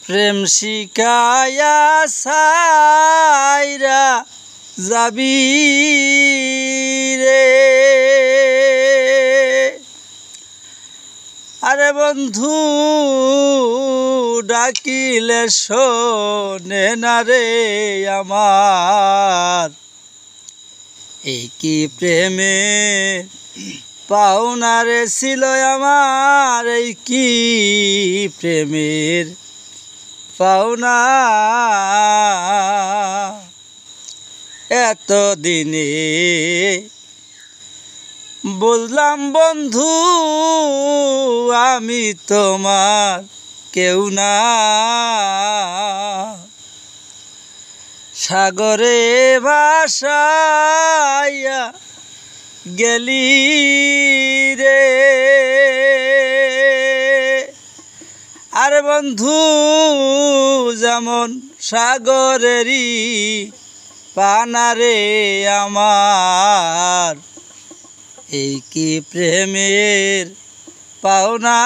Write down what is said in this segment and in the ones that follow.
প্রেম শিকায়া সাইরা যাবি রে। আরে বন্ধু ডাকিলে শোনে না রে আমার, এই কি প্রেমে পাওনা রে ছিল আমার, এই কি প্রেমের পাওনা। এতদিনে বুঝলাম বন্ধু আমি তোমার কেউ না, সাগরে ভাসাইয়া গেলি রে। আরে বন্ধু যেমন সাগরেরই পানারে আমার, এই কি প্রেমের পাওনা।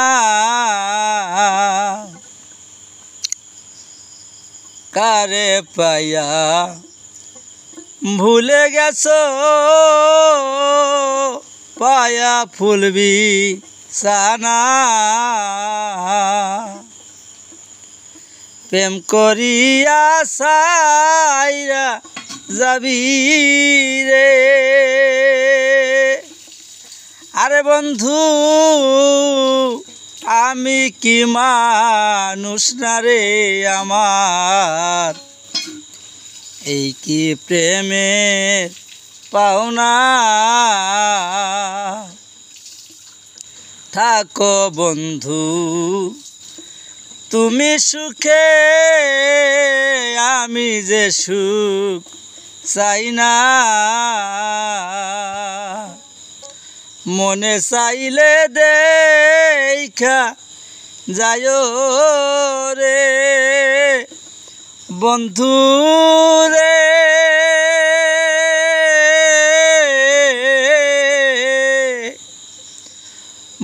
কারে পাইয়া ভুলে গেছো পায়া ফুলবি সানা, প্রেম করিয়া সাইরা যাবি রে। আরে বন্ধু আমি কি মানুষ না রে আমার, এই কি প্রেমের পাওনা। থাকো বন্ধু তুমি সুখে, আমি যে সুখ চাই না। মনে চাইলে দেখা যায়ো রে বন্ধু রে।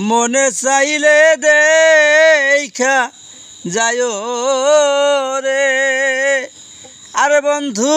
মনে চাইলে দেখা যায়ো রে। আরে বন্ধু